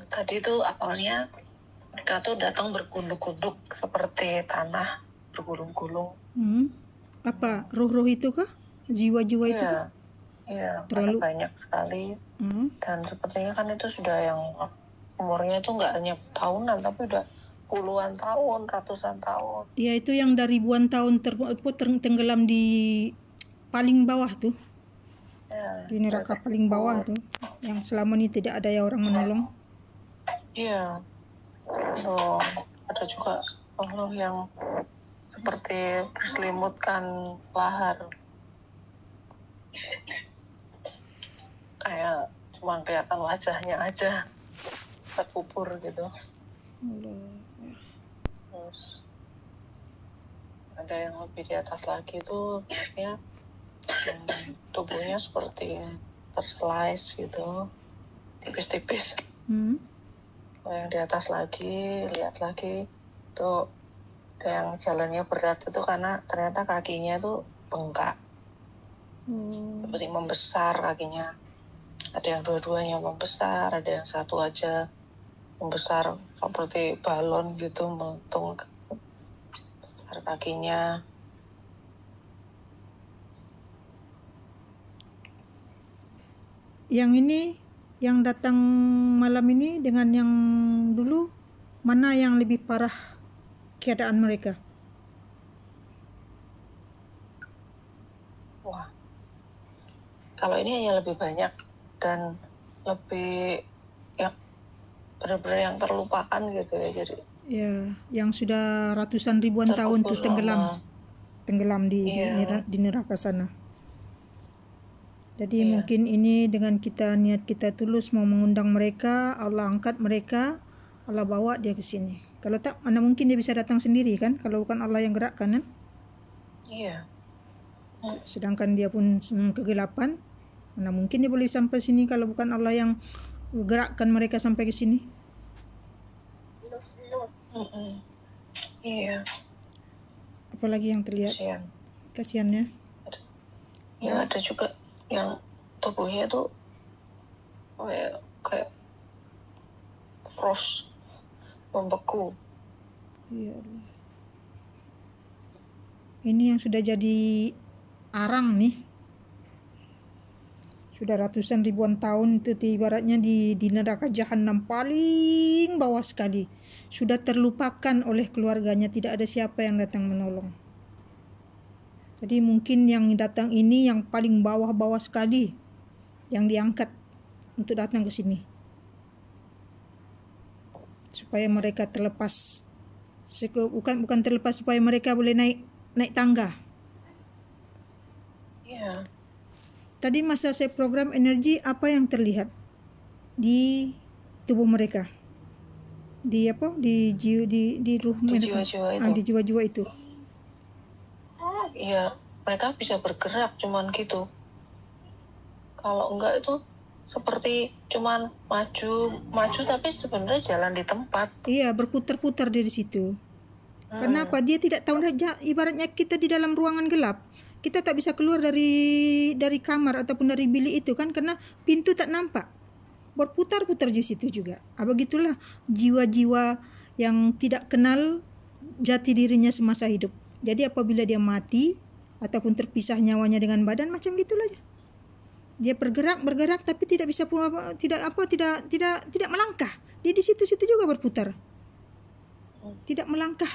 Tadi tuh awalnya mereka tuh datang bergulung-gulung seperti tanah bergulung-gulung. Apa roh-roh itu kah? Jiwa-jiwa itu kah? Iya, Terlalu banyak sekali. Dan sepertinya kan itu sudah yang umurnya itu nggak hanya tahunan, tapi udah puluhan tahun, ratusan tahun. Ya, itu yang dari ribuan tahun tenggelam di paling bawah tuh. Ya, Di neraka paling bawah tuh, yang selama ini tidak ada ya orang menolong. Iya. Ada juga roh yang seperti berselimutkan lahar. Kayak cuma kelihatan wajahnya aja terkubur gitu. Terus ada yang lebih di atas lagi tuh ya, tubuhnya seperti terslice gitu, tipis-tipis. Yang di atas lagi, lihat lagi tuh yang jalannya berat itu karena ternyata kakinya tuh bengkak, seperti membesar kakinya. Ada yang dua-duanya membesar, ada yang satu aja membesar seperti balon gitu, meletung besar kakinya. Yang ini, yang datang malam ini dengan yang dulu, mana yang lebih parah keadaan mereka? Wah, kalau ini hanya lebih banyak dan lebih yang benar-benar yang terlupakan gitu ya. Jadi ya, yang sudah ratusan ribuan tahun tuh tenggelam di neraka sana. Jadi mungkin ini dengan niat kita tulus mau mengundang mereka, Allah angkat mereka, Allah bawa dia ke sini. Kalau tak, mana mungkin dia bisa datang sendiri kan, kalau bukan Allah yang gerakkan kan? Iya. Sedangkan dia pun senang kegelapan, mana mungkin dia boleh sampai sini kalau bukan Allah yang gerakkan mereka sampai ke sini. Iya. Apalagi yang terlihat kasihannya. Ya, ada juga yang tubuhnya tuh kayak frost, membeku. Iya. Ini yang sudah jadi arang nih. Sudah ratusan ribuan tahun itu ibaratnya di neraka jahanam paling bawah sekali. Sudah terlupakan oleh keluarganya, tidak ada siapa yang datang menolong. Jadi mungkin yang datang ini yang paling bawah-bawah sekali, yang diangkat untuk datang ke sini. Supaya mereka terlepas. Bukan terlepas, supaya mereka boleh naik tangga. Iya. Tadi masa saya program energi, apa yang terlihat di tubuh mereka? Di ruh mereka, di jiwa-jiwa itu. Iya, mereka bisa bergerak cuman gitu. Kalau enggak itu seperti cuman maju tapi sebenarnya jalan di tempat. Iya, berputar-putar di situ. Kenapa? Dia tidak tahu, ibaratnya kita di dalam ruangan gelap. Kita tak bisa keluar dari kamar ataupun dari bilik itu kan, karena pintu tak nampak. Berputar-putar di situ juga. Begitulah jiwa-jiwa yang tidak kenal jati dirinya semasa hidup. Jadi apabila dia mati ataupun terpisah nyawanya dengan badan, macam gitulah. Dia bergerak tapi tidak bisa tidak melangkah. Dia di situ-situ juga berputar. Tidak melangkah.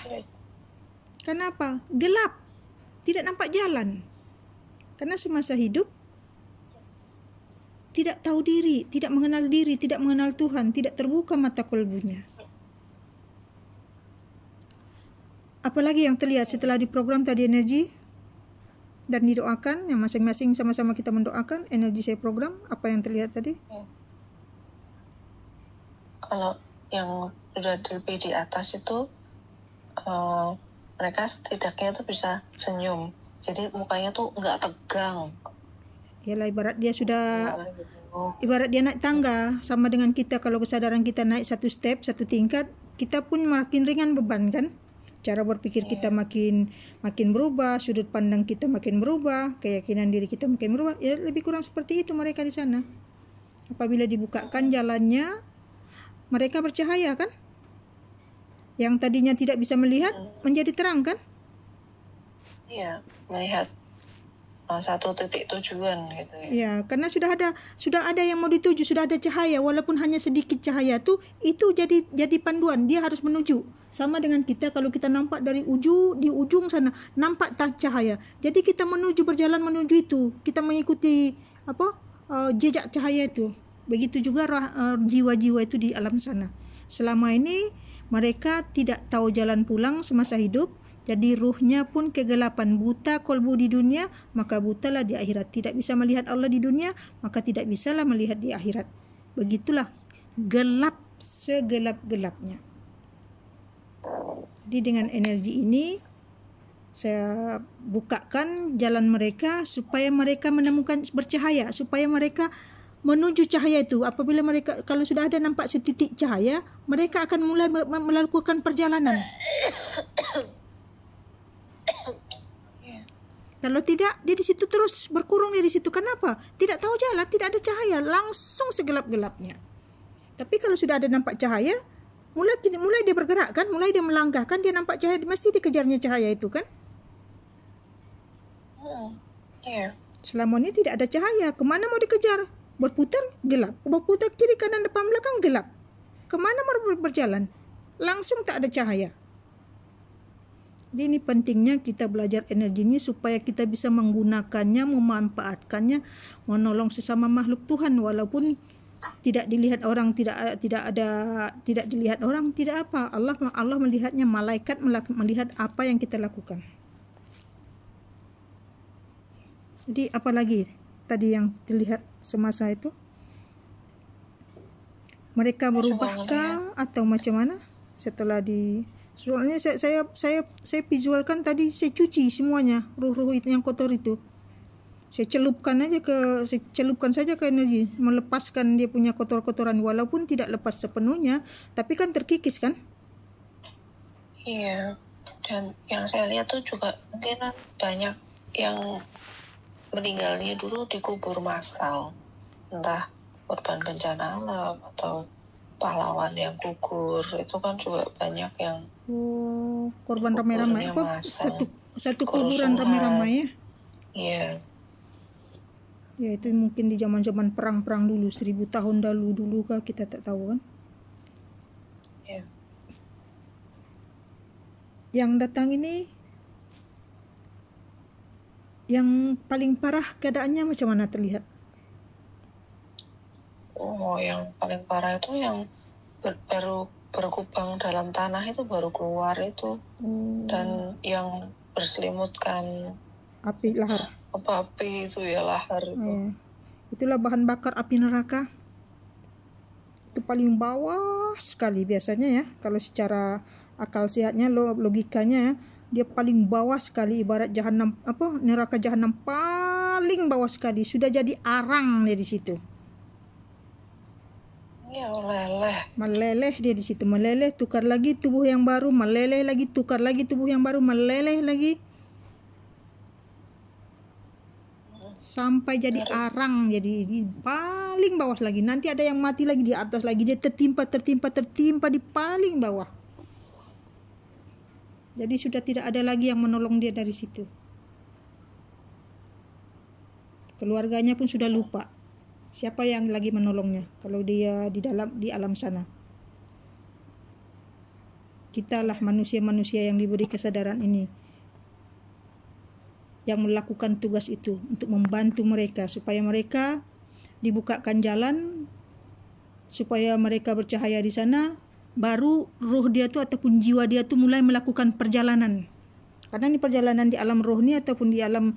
Kenapa? Gelap. Tidak nampak jalan. Karena semasa hidup tidak tahu diri, tidak mengenal diri, tidak mengenal Tuhan, tidak terbuka mata kalbunya. Apalagi yang terlihat setelah diprogram tadi energi dan didoakan, yang masing-masing sama-sama kita mendoakan energi saya program, apa yang terlihat tadi? Kalau yang sudah lebih di atas itu mereka setidaknya tuh bisa senyum, jadi mukanya tuh nggak tegang. Yalah, ibarat dia sudah ibarat dia naik tangga, sama dengan kita kalau kesadaran kita naik satu step, satu tingkat, kita pun makin ringan beban kan. Cara berpikir kita makin berubah, sudut pandang kita makin berubah, keyakinan diri kita makin berubah. Ya lebih kurang seperti itu mereka di sana. Apabila dibukakan jalannya, mereka bercahaya kan? Yang tadinya tidak bisa melihat menjadi terang kan? Iya, melihat satu titik tujuan gitu ya. Ya, karena sudah ada yang mau dituju, sudah ada cahaya, walaupun hanya sedikit cahaya itu jadi panduan, dia harus menuju. Sama dengan kita, kalau kita nampak dari di ujung sana nampak tak cahaya. Jadi kita berjalan menuju itu, kita mengikuti jejak cahaya itu. Begitu juga jiwa-jiwa itu di alam sana. Selama ini mereka tidak tahu jalan pulang semasa hidup. Jadi ruhnya pun kegelapan, buta kolbu di dunia, maka butalah di akhirat. Tidak bisa melihat Allah di dunia, maka tidak bisalah melihat di akhirat. Begitulah gelap segelap-gelapnya. Jadi dengan energi ini saya bukakan jalan mereka supaya mereka menemukan bercahaya, supaya mereka menuju cahaya itu. Apabila mereka, kalau sudah ada nampak setitik cahaya, mereka akan mulai melakukan perjalanan. Kalau tidak, dia di situ terus berkurung di situ. Kenapa? Tidak tahu jalan, tidak ada cahaya, langsung segelap-gelapnya. Tapi kalau sudah ada nampak cahaya, mulai dia bergerak kan, mulai dia melangkah kan, dia nampak cahaya, mesti dikejarnya cahaya itu kan. Selama ini tidak ada cahaya, kemana mau dikejar? Berputar gelap, berputar kiri kanan depan belakang gelap. Kemana mau berjalan? Langsung tak ada cahaya. Jadi ini pentingnya kita belajar energi ini supaya kita bisa menggunakannya, memanfaatkannya, menolong sesama makhluk Tuhan, walaupun tidak dilihat orang, tidak dilihat orang, tidak apa. Allah melihatnya, malaikat melihat apa yang kita lakukan. Jadi apalagi tadi yang dilihat semasa itu? Mereka berubahkah atau macam mana setelah soalnya saya visualkan tadi, saya cuci semuanya ruh-ruh itu yang kotor itu. Saya celupkan saja ke energi, melepaskan dia punya kotor-kotoran, walaupun tidak lepas sepenuhnya, tapi kan terkikis kan? Iya. Dan yang saya lihat tuh juga mungkin banyak yang meninggalnya dulu dikubur massal, entah korban bencana alam atau pahlawan yang gugur, itu kan juga banyak yang korban ramai-ramai, satu kuburan ramai-ramai ya. Iya. Ya itu mungkin di zaman-zaman perang-perang dulu, 1000 tahun dulu kah, kita tak tahu kan. Iya. Yang datang ini yang paling parah keadaannya macam mana terlihat? Yang paling parah itu yang baru berkubang dalam tanah itu, baru keluar itu. Dan yang berselimutkan api lahar. Api itu ya, lahar itu. Ya. Itulah bahan bakar api neraka. Itu paling bawah sekali biasanya ya. Kalau secara akal sehatnya, logikanya, dia paling bawah sekali, ibarat jahanam, neraka jahanam paling bawah sekali. Sudah jadi arang dia di situ. Ya, meleleh dia di situ, meleleh, tukar lagi tubuh yang baru, meleleh lagi, tukar lagi tubuh yang baru, meleleh lagi, sampai jadi arang, jadi di paling bawah lagi. Nanti ada yang mati lagi di atas lagi, dia tertimpa di paling bawah. Jadi sudah tidak ada lagi yang menolong dia dari situ. Keluarganya pun sudah lupa siapa yang lagi menolongnya kalau dia di alam sana. Kitalah manusia-manusia yang diberi kesadaran ini, yang melakukan tugas itu untuk membantu mereka supaya mereka dibukakan jalan, supaya mereka bercahaya di sana, baru ruh dia tuh ataupun jiwa dia tuh mulai melakukan perjalanan. Karena ini perjalanan di alam roh ni ataupun di alam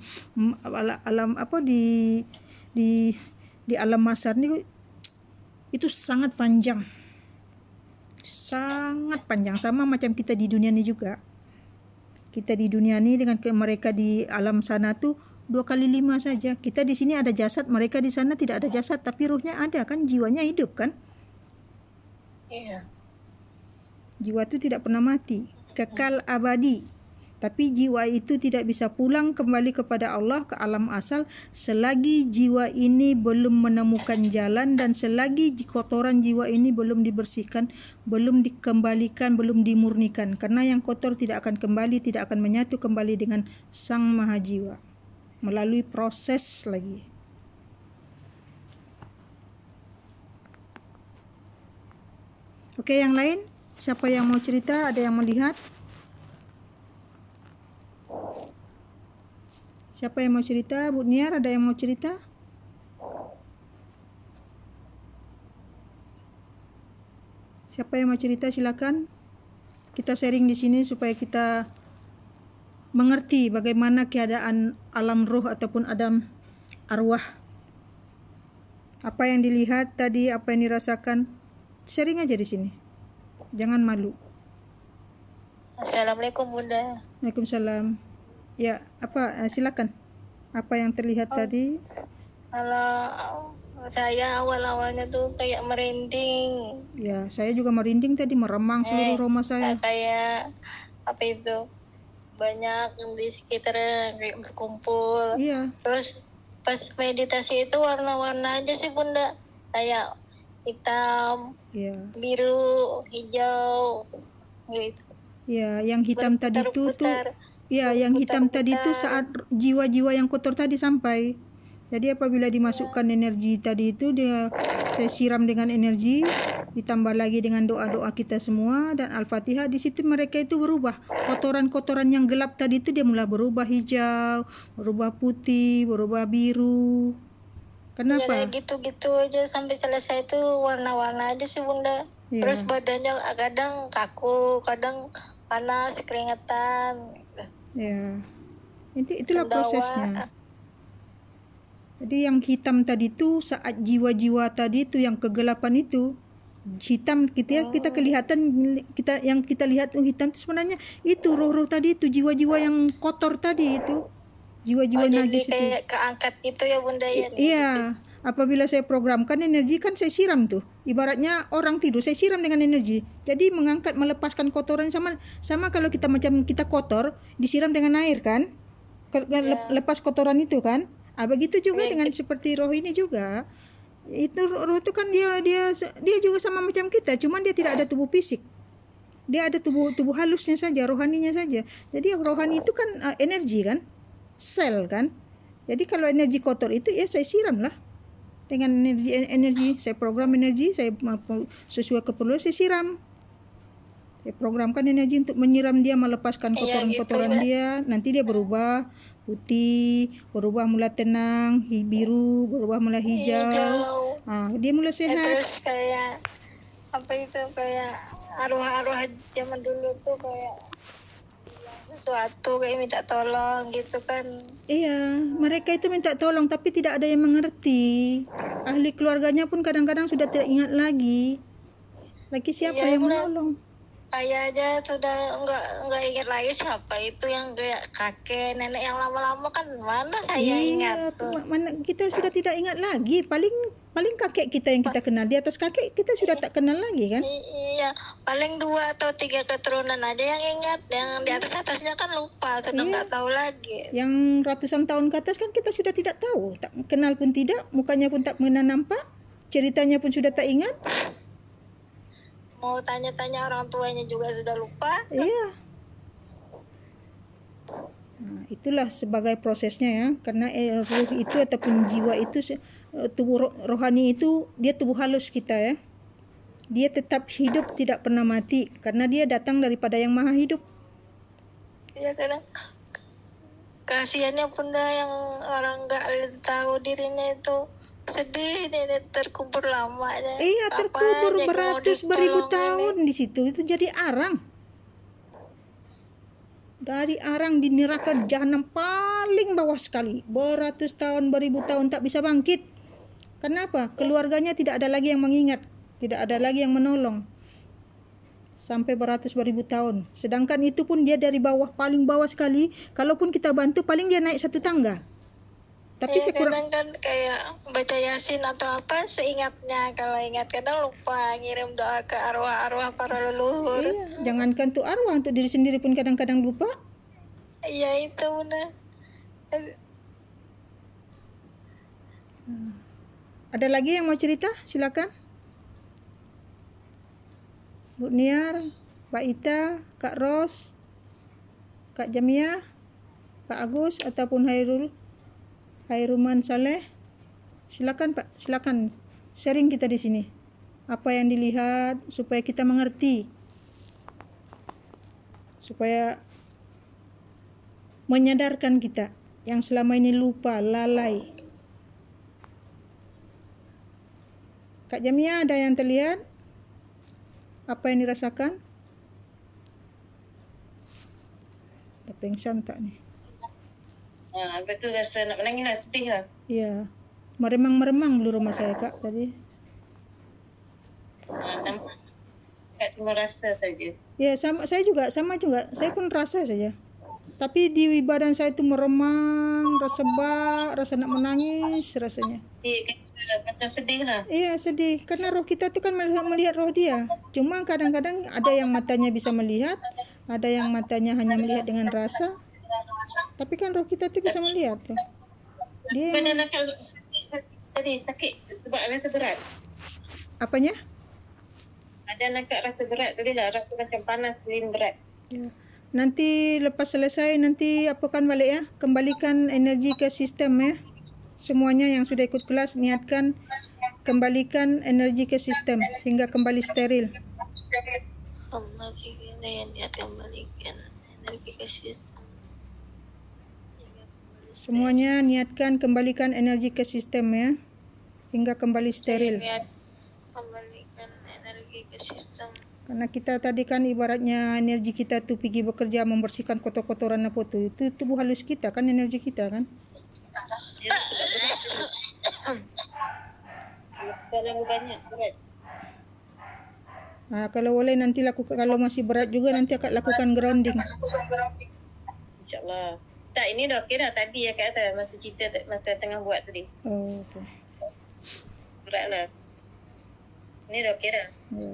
di alam masar ni itu sangat panjang. Sangat panjang, sama macam kita di dunia ni juga. Kita di dunia ni dengan mereka di alam sana tuh 2 kali 5 saja. Kita di sini ada jasad, mereka di sana tidak ada jasad, tapi ruhnya ada kan, jiwanya hidup kan? Iya. Jiwa itu tidak pernah mati, kekal abadi. Tapi jiwa itu tidak bisa pulang kembali kepada Allah, ke alam asal, selagi jiwa ini belum menemukan jalan dan selagi kotoran jiwa ini belum dibersihkan, belum dikembalikan, belum dimurnikan. Karena yang kotor tidak akan kembali, tidak akan menyatu kembali dengan Sang Maha Jiwa. Melalui proses lagi. Oke, yang lain? Siapa yang mau cerita? Ada yang melihat? Siapa yang mau cerita? Bu Niar, ada yang mau cerita? Siapa yang mau cerita? Silakan. Kita sharing di sini supaya kita mengerti bagaimana keadaan alam roh ataupun alam arwah. Apa yang dilihat tadi, apa yang dirasakan, sharing aja di sini. Jangan malu. Assalamualaikum Bunda. Waalaikumsalam. Ya, silakan. Apa yang terlihat tadi? Kalau saya awal-awalnya tuh kayak merinding. Ya, saya juga merinding tadi, meremang seluruh rumah saya. Kayak apa itu? Banyak di sekitar kayak berkumpul. Iya. Terus pas meditasi itu warna-warna aja sih Bunda. Kayak hitam, Ya. biru, hijau gitu. Ya, yang hitam tadi tuh ya, yang hitam tadi itu saat jiwa-jiwa yang kotor tadi sampai. Jadi apabila dimasukkan energi tadi itu, saya siram dengan energi, ditambah lagi dengan doa-doa kita semua dan Al-Fatihah, di situ mereka itu berubah. Kotoran-kotoran yang gelap tadi itu dia mulai berubah hijau, berubah putih, berubah biru. Kenapa? Ya gitu-gitu aja sampai selesai itu warna-warna aja sih Bunda. Ya. Terus badannya kadang kaku, kadang panas, keringetan. Ya, itulah Cendawa. prosesnya. Jadi yang hitam tadi itu saat jiwa-jiwa tadi itu yang kegelapan itu hitam kita kelihatan, yang kita lihat hitam itu sebenarnya itu roh-roh tadi itu, jiwa-jiwa yang kotor tadi itu, jiwa-jiwa najis itu. Jadi kayak keangkat gitu ya Bunda ya. Iya. Apabila saya programkan energi kan saya siram tuh. Ibaratnya orang tidur saya siram dengan energi. Jadi mengangkat, melepaskan kotoran sama kalau kita macam kita kotor disiram dengan air kan. Lepas kotoran itu kan. Begitu juga dengan seperti roh ini juga. Itu roh itu kan dia juga sama macam kita, cuman dia tidak ada tubuh fisik. Dia ada tubuh halusnya saja, rohaninya saja. Jadi rohani itu kan energi kan? Sel kan? Jadi kalau energi kotor itu ya saya siram lah. Dengan energi, saya program energi, saya sesuai keperluan saya siram. Saya programkan energi untuk menyiram dia, melepaskan kotoran-kotoran dia. Nanti dia berubah putih, berubah mulai tenang, biru, berubah mulai hijau. Dia mulai sehat. Terus kayak apa itu, kayak arwah-arwah zaman dulu tuh kayak sesuatu, kayak minta tolong gitu kan. Iya, mereka itu minta tolong tapi tidak ada yang mengerti. Ahli keluarganya pun kadang-kadang sudah tidak ingat lagi. Siapa yang menolong? Saya aja sudah nggak ingat lagi siapa itu yang kayak kakek nenek yang lama-lama kan mana saya ingat. Mana kita sudah tidak ingat lagi. Paling kakek kita yang kita kenal. Di atas kakek kita sudah tak kenal lagi kan? Iya, paling 2 atau 3 keturunan aja yang ingat. Yang di atasnya kan lupa, sudah nggak tahu lagi. Yang ratusan tahun ke atas kan kita sudah tidak tahu, tak kenal pun tidak, mukanya pun tak pernah nampak, ceritanya pun sudah tak ingat. Mau tanya-tanya orang tuanya juga sudah lupa. Iya. Nah, itulah sebagai prosesnya ya, karena ruh itu ataupun jiwa itu, tubuh rohani itu dia tubuh halus kita ya. Dia tetap hidup, tidak pernah mati karena dia datang daripada yang maha hidup. Iya, karena kasihannya Bunda yang orang nggak tahu dirinya itu sedih, ini terkubur lama aja. Iya, terkubur beribu tahun di situ. Itu jadi arang. Dari arang di neraka jahanam paling bawah sekali. Beratus tahun, beribu tahun tak bisa bangkit. Kenapa? Keluarganya tidak ada lagi yang mengingat. Tidak ada lagi yang menolong. Sampai beratus beribu tahun. Sedangkan itu pun dia dari bawah, paling bawah sekali. Kalaupun kita bantu, paling dia naik 1 tangga. Tapi kadang kan kayak baca Yasin atau apa seingatnya, kalau ingat kadang lupa ngirim doa ke arwah-arwah para leluhur. Iya, jangankan tuh arwah, untuk diri sendiri pun kadang-kadang lupa. Iya itu benar. Ada lagi yang mau cerita? Silakan. Bu Niar, Pak Ita, Kak Ros, Kak Jamia, Pak Agus ataupun Hairuman Saleh. Silakan Pak, silakan sharing kita di sini. Apa yang dilihat supaya kita mengerti. Supaya menyadarkan kita yang selama ini lupa, lalai. Kak Jamia, ada yang terlihat? Apa yang dirasakan? Ada pengsan tak nih? Betul, rasa nak menangis lah, sedih lah. Iya. Meremang-meremang dulu rumah saya, Kak, tadi. Nampak tak cuma rasa saja. Ya, saya juga. Saya pun rasa saja. Tapi di badan saya itu meremang, rasa bak, rasa nak menangis rasanya. Macam sedih lah. Iya, sedih. Karena roh kita itu kan melihat roh dia. Cuma kadang-kadang ada yang matanya bisa melihat, ada yang matanya hanya melihat dengan rasa. Tapi kan roh kita itu bisa melihat. Tuh. Dia Mana nak tadi sakit sebab rasa berat. apanya? Ada nak rasa berat tadi lah, rasa macam panas, belin berat. Ya. Nanti lepas selesai nanti apakan balik ya, kembalikan energi ke sistem ya. Semuanya yang sudah ikut kelas niatkan kembalikan energi ke sistem hingga kembali steril. Kembalikan yang niat kembalikan energi ke sistem. Semuanya niatkan kembalikan energi ke sistem ya hingga kembali steril. Niat kembalikan energi ke sistem. Karena kita tadi kan ibaratnya energi kita tuh pergi bekerja membersihkan kotor-kotoran apa tuh. Itu tubuh halus kita kan, energi kita kan. Terlalu banyak berat. Nah, kalau boleh nanti lakukan, kalau masih berat juga nanti akan lakukan grounding. InsyaAllah. Tak, ini dah okey dah. Tadi ya kata masa cerita masa tengah buat tadi. Oh, okay. Berat lah. Ini dah okey dah. Ya.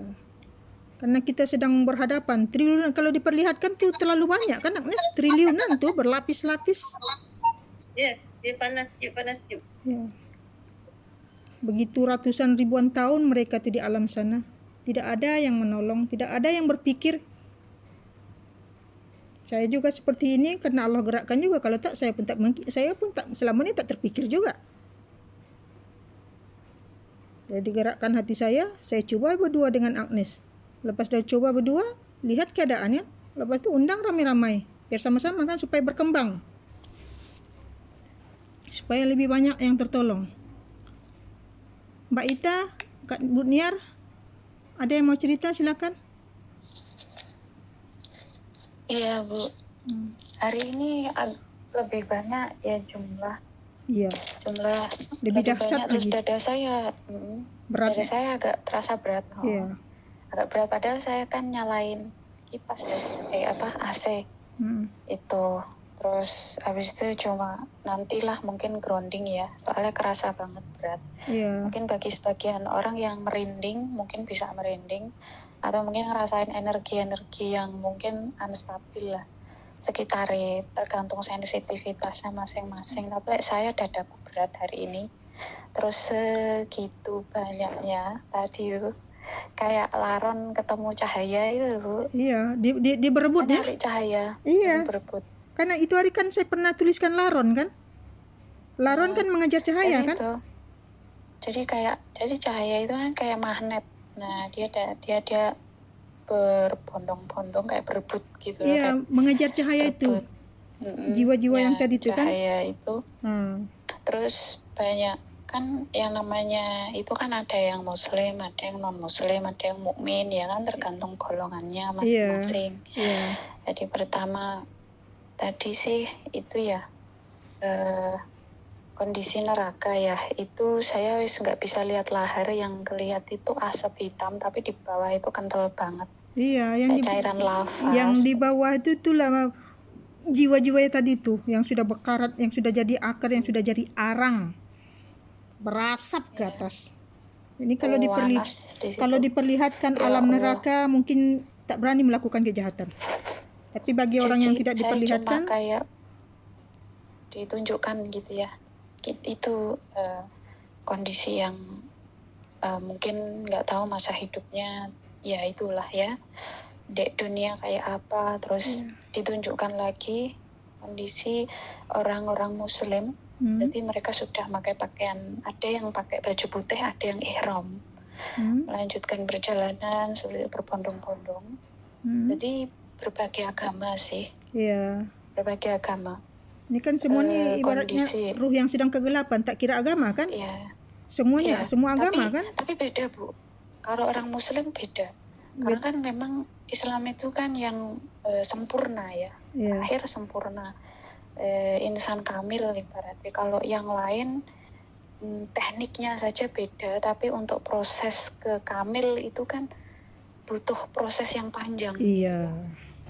Karena kita sedang berhadapan triliunan, kalau diperlihatkan tuh terlalu banyak kan Agnes, triliunan tuh berlapis-lapis. Ya, dia panas sejuk. Ya. Begitu ratusan ribuan tahun mereka tuh di alam sana. Tidak ada yang menolong, tidak ada yang berpikir. Saya juga seperti ini karena Allah gerakkan juga. Kalau tak saya pun tak selama ini tak terpikir juga. Jadi gerakkan hati saya coba berdua dengan Agnes. Lepas dah coba berdua, lihat keadaannya. Lepas tu undang ramai-ramai. Biar sama-sama kan supaya berkembang. Supaya lebih banyak yang tertolong. Mbak Ita, Kak Bu Niar, ada yang mau cerita silakan. Iya Bu, hari ini lebih banyak ya jumlah Iya. Lebih lebih dahsyat banyak, terus lagi. dada saya Berat. dada saya agak terasa berat. Iya. Agak berat padahal saya kan nyalain kipas ya, AC itu. Terus habis itu cuma nantilah mungkin grounding ya, soalnya kerasa banget berat. Iya. Mungkin bagi sebagian orang yang merinding mungkin bisa merinding, atau mungkin ngerasain energi-energi yang mungkin unstabil lah sekitar, tergantung sensitivitasnya masing-masing. Tapi saya dadaku berat hari ini, terus segitu banyaknya tadi itu kayak laron ketemu cahaya itu Bu. Iya, di berebut ya. Nyari cahaya. Iya. Berebut. Karena itu hari kan saya pernah tuliskan laron kan. Laron kan mengejar cahaya Jadi kan. itu. Jadi cahaya itu kan kayak magnet. Nah, dia berbondong-bondong kayak berebut gitu. Iya, mengejar cahaya itu. Jiwa-jiwa yang tadi itu kan. Cahaya itu. Terus banyak kan yang namanya itu kan ada yang muslim, ada yang non muslim, ada yang mukmin ya kan, tergantung golongannya masing-masing. Iya. Jadi pertama tadi sih itu ya kondisi neraka ya, itu saya wis nggak bisa lihat lahar, yang kelihatan itu asap hitam tapi di bawah itu kental banget. Iya, yang kayak cairan lava. Yang di bawah itu itulah jiwa-jiwa tadi tuh yang sudah berkarat, yang sudah jadi akar, yang sudah jadi arang, berasap ke atas. Ini kalau diperlihatkan alam neraka mungkin tak berani melakukan kejahatan. Tapi bagi orang yang tidak saya diperlihatkan, cuma kayak ditunjukkan gitu ya. Itu kondisi yang mungkin nggak tahu masa hidupnya, ya itulah ya. Dek dunia kayak apa, terus ditunjukkan lagi kondisi orang-orang Muslim. Jadi mereka sudah pakai pakaian, ada yang pakai baju putih, ada yang ihram. Melanjutkan perjalanan sambil berbondong-bondong. Jadi berbagai agama sih. Iya. Berbagai agama. Ini kan semuanya ibaratnya kondisi. ruh yang sedang kegelapan, tak kira agama kan? Iya. Semuanya, Iya, semua agama kan? Tapi beda Bu. Kalau orang Muslim beda. Karena kan memang Islam itu kan yang sempurna ya. Iya. Akhir sempurna. Insan kamil ibaratnya. Kalau yang lain tekniknya saja beda, tapi untuk proses ke kamil itu kan butuh proses yang panjang. Iya.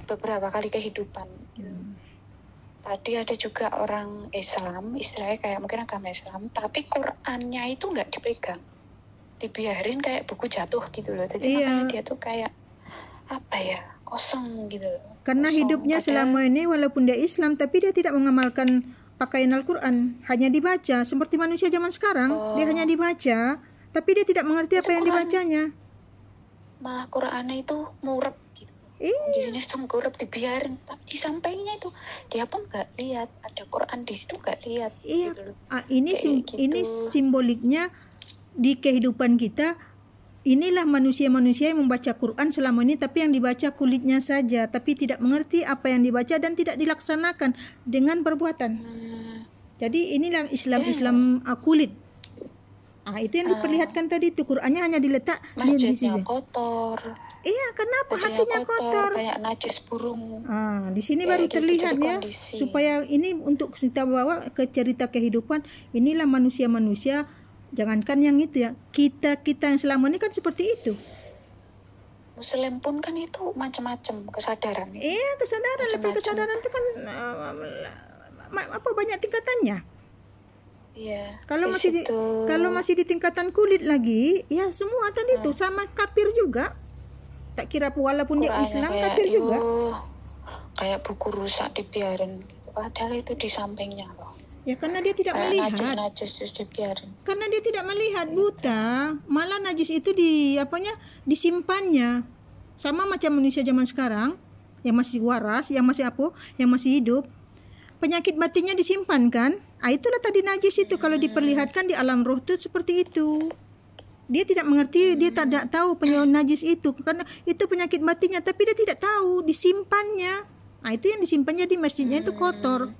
Beberapa kali kehidupan. Tadi ada juga orang Islam, istilahnya kayak mungkin agama Islam, tapi Qur'annya itu nggak dipegang, dibiarin kayak buku jatuh gitu loh. Jadi makanya dia tuh kayak apa ya, kosong gitu loh. Karena kosong. hidupnya selama ini walaupun dia Islam, tapi dia tidak mengamalkan pakaian Al-Quran, hanya dibaca seperti manusia zaman sekarang. Dia hanya dibaca, tapi dia tidak mengerti apa yang dibacanya. Malah Qur'annya itu murep gitu. Di sini sengkurep dibiarin, tapi di sampingnya itu dia pun nggak lihat ada Quran di situ, nggak lihat. Iya. Gitu loh. Ini simboliknya di kehidupan kita. Inilah manusia-manusia yang membaca Quran selama ini, tapi yang dibaca kulitnya saja, tapi tidak mengerti apa yang dibaca dan tidak dilaksanakan dengan perbuatan. Jadi inilah Islam kulit. Itu yang diperlihatkan tadi itu, Qurannya hanya diletak di sini. Kotor. Iya, kenapa hatinya kotor? Kayak najis burung. Di sini baru gitu, terlihat ya, supaya ini untuk kita bawa ke cerita kehidupan. Inilah manusia-manusia. Jangankan yang itu ya, kita yang selama ini kan seperti itu. Muslim pun kan itu macam-macam kesadaran. Iya, kesadaran, level kesadaran itu kan banyak tingkatannya. Iya. Kalau masih di tingkatan kulit lagi, ya semua tadi itu sama kafir juga. Tak kira walaupun dia Islam, kafir juga. Kayak buku rusak dibiarin gitu. Padahal itu di sampingnya loh. Ya karena dia tidak melihat. Najis dibiarin. Karena dia tidak melihat, buta. Malah najis itu disimpannya. Sama macam manusia zaman sekarang yang masih waras, yang masih hidup. Penyakit batinnya disimpan kan? Itulah tadi najis itu kalau diperlihatkan di alam roh itu seperti itu. Dia tidak mengerti, dia tidak tahu penyebab najis itu karena itu penyakit batinnya, tapi dia tidak tahu disimpannya. Itu yang disimpannya di masjidnya itu kotor.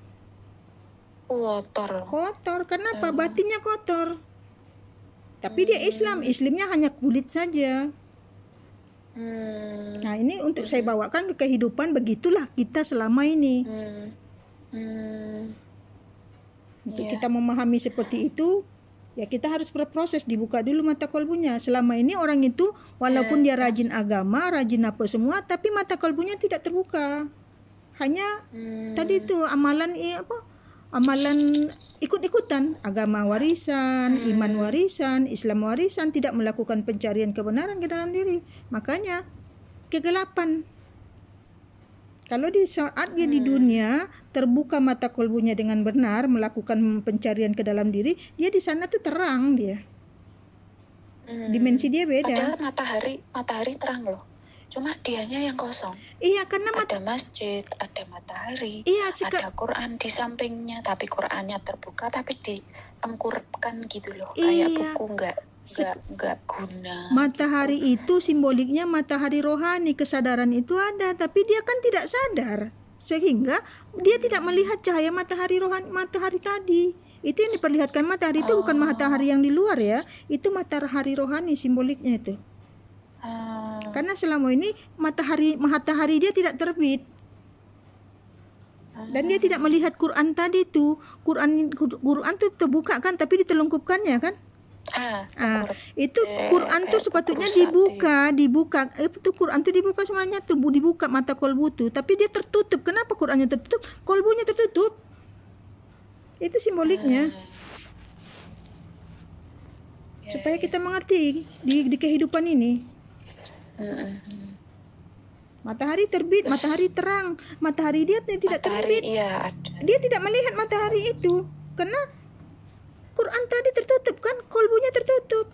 Kotor. Kenapa? Batinnya kotor. Tapi dia Islamnya hanya kulit saja. Nah, ini untuk saya bawakan ke kehidupan, begitulah kita selama ini. Untuk kita memahami seperti itu, ya kita harus berproses, dibuka dulu mata kolbunya. Selama ini orang itu walaupun dia rajin agama, rajin apa semua, tapi mata kolbunya tidak terbuka. Hanya tadi itu amalan ikut-ikutan, agama warisan, iman warisan, Islam warisan, tidak melakukan pencarian kebenaran ke dalam diri. Makanya kegelapan. Kalau di saat dia di dunia terbuka mata kolbunya dengan benar, melakukan pencarian ke dalam diri, dia di sana tuh terang dia. Dimensi dia beda. Padahal matahari terang loh. Cuma dianya yang kosong. Iya, karena ada masjid, ada matahari, ada Quran di sampingnya, tapi Qurannya terbuka, tapi ditengkurapkan gitu loh, kayak buku nggak guna. Matahari itu simboliknya matahari rohani, kesadaran itu ada, tapi dia kan tidak sadar, sehingga dia tidak melihat cahaya matahari rohani, matahari tadi. Itu yang diperlihatkan matahari itu bukan matahari yang di luar ya, itu matahari rohani simboliknya itu. Karena selama ini matahari dia tidak terbit. Dan dia tidak melihat Quran tadi itu. Quran itu terbuka kan, tapi ditelungkupkannya kan? Itu Quran tuh sepatutnya dibuka. Itu Quran tuh dibuka semuanya, dibuka mata kolbu tuh, tapi dia tertutup. Kenapa Qurannya tertutup? Kolbunya tertutup. Itu simboliknya. Supaya kita mengerti di kehidupan ini. Matahari terbit, matahari terang, matahari dia tidak Matahari, terbit. iya ada. Dia tidak melihat matahari itu karena Quran tadi tertutup kan, kolbunya tertutup,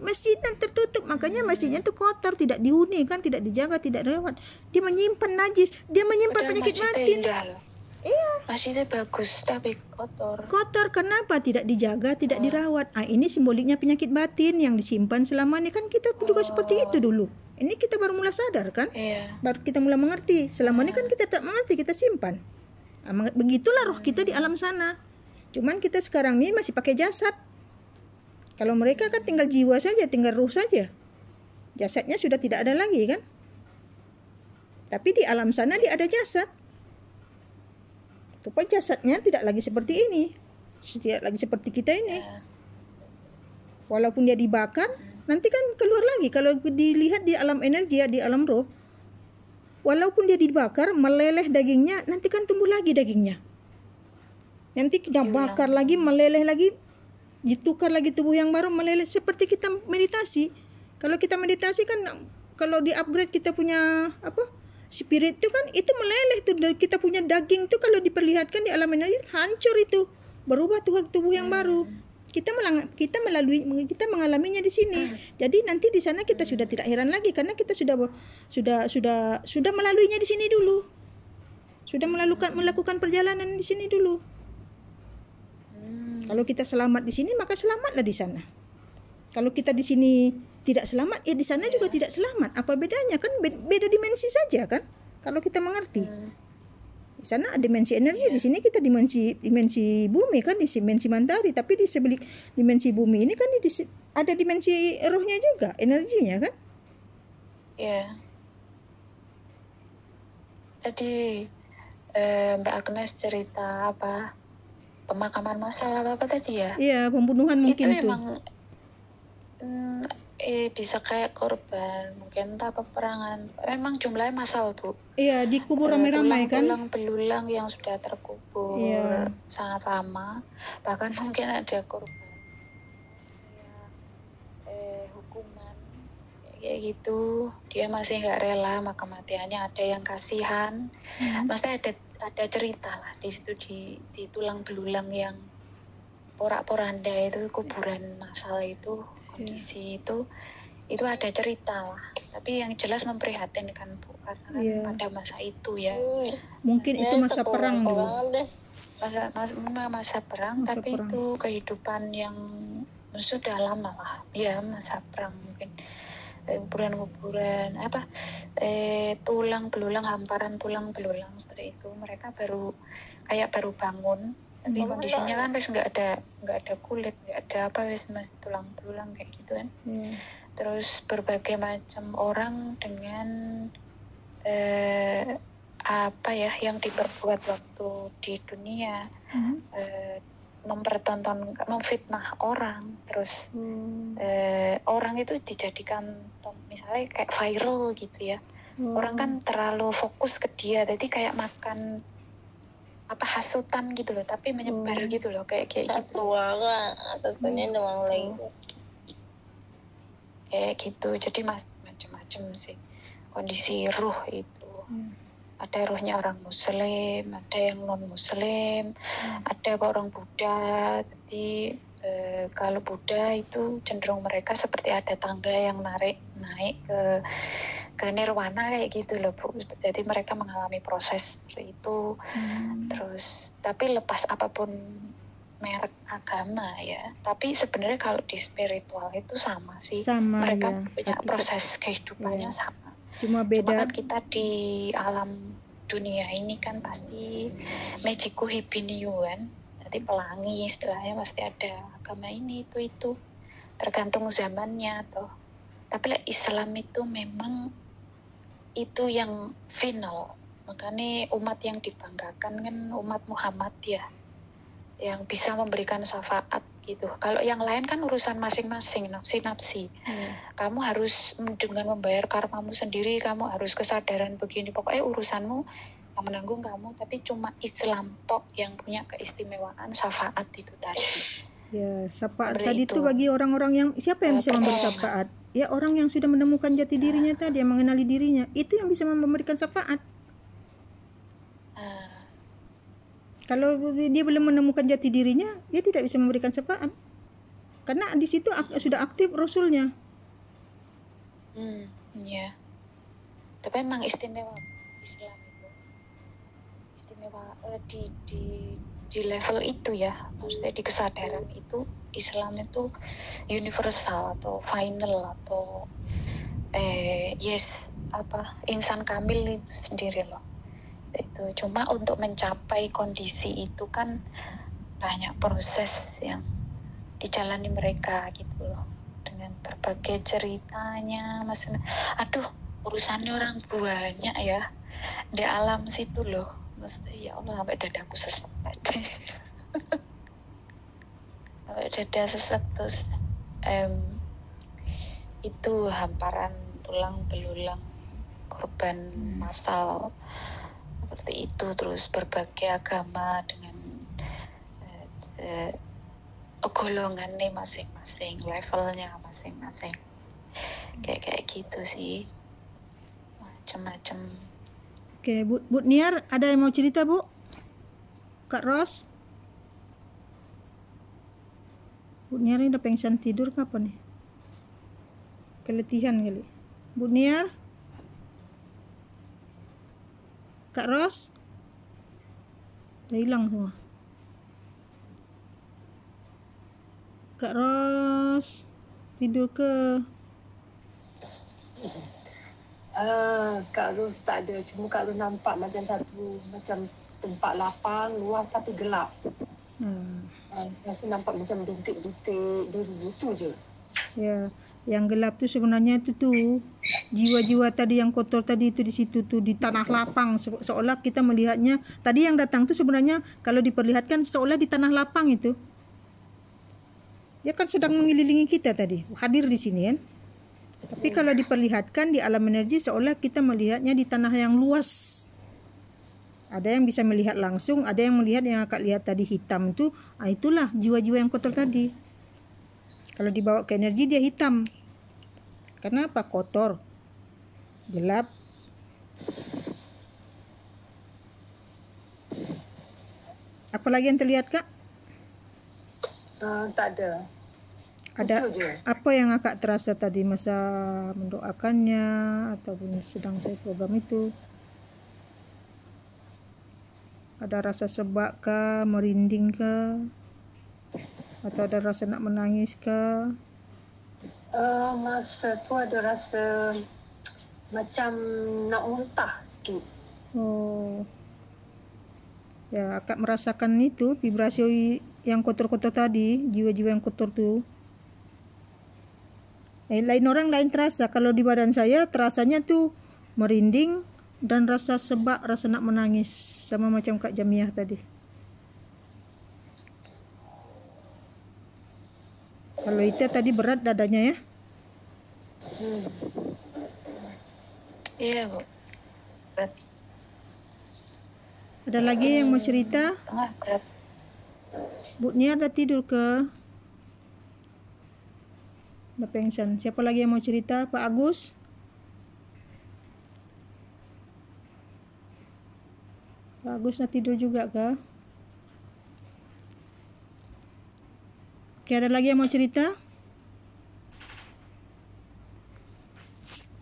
masjidnya tertutup, makanya masjidnya itu kotor, tidak dihuni kan, tidak dijaga, tidak dirawat. Dia menyimpan najis, dia menyimpan Padahal penyakit masjidnya batin. indah loh. Iya, Masjidnya bagus tapi kotor. kotor kenapa? Tidak dijaga, tidak dirawat. Ini simboliknya penyakit batin yang disimpan selama ini kan, kita juga seperti itu dulu. Ini kita baru mulai sadar kan? Iya. Baru kita mulai mengerti. Selama ini kan kita tak mengerti, kita simpan. Begitulah roh kita di alam sana. Cuman kita sekarang ini masih pakai jasad. Kalau mereka kan tinggal jiwa saja, tinggal ruh saja. Jasadnya sudah tidak ada lagi kan? Tapi di alam sana dia ada jasad. Supaya jasadnya tidak lagi seperti ini. Tidak lagi seperti kita ini. Ya. Walaupun dia dibakar, nanti kan keluar lagi. Kalau dilihat di alam energi, di alam roh, walaupun dia dibakar, meleleh dagingnya, nanti kan tumbuh lagi dagingnya. Nanti kita bakar lagi, meleleh lagi, ditukar lagi tubuh yang baru, meleleh. Seperti kita meditasi. Kalau kita meditasi kan, kalau di upgrade kita punya spirit itu kan, itu meleleh tuh. Kita punya daging tuh kalau diperlihatkan di alam energi, hancur itu. Berubah tubuh yang baru. Kita mengalaminya di sini. Jadi nanti di sana kita sudah tidak heran lagi karena kita sudah melaluinya di sini dulu. Sudah melakukan perjalanan di sini dulu. Kalau kita selamat di sini, maka selamatlah di sana. Kalau kita di sini tidak selamat, ya di sana juga tidak selamat. Apa bedanya kan? Beda dimensi saja kan? Kalau kita mengerti. Di sana ada dimensi energi, di sini kita dimensi bumi kan, di dimensi mentari, tapi di sebelah dimensi bumi ini kan ada dimensi rohnya juga, energinya kan? Iya. Tadi Mbak Agnes cerita pemakaman massal apa tadi ya? Iya, pembunuhan mungkin itu emang bisa kayak korban, mungkin entah peperangan. Memang jumlahnya massal tuh. Iya, dikubur ramai-ramai kan? Tulang belulang yang sudah terkubur sangat lama. Bahkan mungkin ada korban hukuman kayak gitu. Dia masih nggak rela, maka kematiannya ada yang kasihan. Maksudnya ada cerita lah di situ di tulang belulang yang porak-poranda itu, kuburan massal itu, kondisi itu ada cerita lah. Tapi yang jelas memprihatinkan Bu, karena kan pada masa itu ya. Mungkin itu masa perang dulu. Masa perang, tapi perang. Itu kehidupan yang sudah lama lah. Ya, masa perang mungkin. Kuburan tulang belulang, hamparan tulang belulang seperti itu. Mereka baru bangun, tapi kondisinya kan wis nggak ada kulit, nggak ada wis masih tulang belulang kayak gitu kan. Terus berbagai macam orang dengan yang diperbuat waktu di dunia, memfitnah orang, terus orang itu dijadikan misalnya kayak viral gitu ya. Orang kan terlalu fokus ke dia, jadi kayak makan hasutan gitu loh, tapi menyebar gitu loh, kayak gitu. Kayak gitu, jadi macam-macam sih kondisi ruh itu. Ada ruhnya orang Muslim, ada yang non Muslim, ada orang Buddha. Jadi kalau Buddha itu cenderung mereka seperti ada tangga yang naik ke nirwana kayak gitu loh Bu. Jadi mereka mengalami proses seperti itu. Terus tapi lepas apapun merek agama ya, tapi sebenarnya kalau di spiritual itu sama sih. Mereka punya proses kehidupannya sama. Cuma beda. Cuma kan kita di alam dunia ini kan pasti Mejiku Hibiniu kan, nanti pelangi istilahnya pasti ada agama ini itu tergantung zamannya toh. Tapi Islam itu memang itu yang final, makanya umat yang dibanggakan kan umat Muhammad ya, yang bisa memberikan syafaat gitu. Kalau yang lain kan urusan masing-masing, nafsi. Kamu harus dengan membayar karmamu sendiri, kamu harus kesadaran begini, pokoknya urusanmu yang menanggung kamu. Tapi cuma Islam tok yang punya keistimewaan syafaat itu tadi. Ya, syafaat tadi itu bagi orang-orang yang siapa yang bisa memberi syafaat? Ya orang yang sudah menemukan jati dirinya tadi, yang mengenali dirinya, itu yang bisa memberikan syafaat. Kalau dia belum menemukan jati dirinya, dia tidak bisa memberikan syafaat. Karena di situ sudah aktif Rasulnya. Ya. Tapi emang istimewa Islam itu. Istimewa di level itu ya. Maksudnya di kesadaran itu Islam itu universal atau final atau insan kamil itu sendiri loh. Itu cuma untuk mencapai kondisi itu kan banyak proses yang dijalani mereka gitu loh, dengan berbagai ceritanya. Maksudnya urusannya orang banyak ya di alam situ loh. Mesti ya Allah sampai dadaku sesak aja. Sampai dada sesak terus itu hamparan tulang belulang korban massal seperti itu, terus berbagai agama dengan golongannya masing-masing, levelnya masing-masing, kayak gitu sih, macam-macam. Oke, Bu Niar, ada yang mau cerita, Bu? Kak Ros? Bu Niar ini udah pengsan tidur kapan nih? Keletihan kali. Bu Niar? Kak Ros? Udah hilang semua. Kak Ros tidur ke? Kak Ros tak ada. Cuma Kak Ros nampak macam tempat lapang, luas tapi gelap. Rasa nampak macam bintik-bintik biru tu je. Ya, yang gelap tu sebenarnya itu tuh jiwa-jiwa tadi yang kotor tadi itu di situ tuh di tanah lapang, seolah kita melihatnya. Tadi yang datang tuh sebenarnya kalau diperlihatkan seolah di tanah lapang itu. Ya kan sedang mengelilingi kita tadi, hadir di sini kan. Tapi kalau diperlihatkan di alam energi seolah kita melihatnya di tanah yang luas. Ada yang bisa melihat langsung, ada yang melihat yang Kak lihat tadi hitam itu, itulah jiwa-jiwa yang kotor tadi. Kalau dibawa ke energi dia hitam. Karena apa? Kotor, gelap. Apalagi yang terlihat, Kak? Tak ada. Ada apa yang Kakak terasa tadi masa mendoakannya ataupun sedang saya program itu? Ada rasa sebak kah, merinding kah? Atau ada rasa nak menangis kah? Masa tu ada rasa macam nak muntah sikit. Oh. Ya, Kakak merasakan itu vibrasi yang kotor-kotor tadi, jiwa-jiwa yang kotor tu. Lain orang lain terasa. Kalau di badan saya terasanya tuh merinding dan rasa sebak, rasa nak menangis, sama macam Kak Jamiah tadi. Kalau itu tadi berat dadanya ya? Iya, Bu. Berat. Ada lagi yang mau cerita? Berat. Bu Nia ada tidur ke? Udah pengsan. Siapa lagi yang mau cerita? Pak Agus? Pak Agus nak tidur juga kah? Oke, ada lagi yang mau cerita?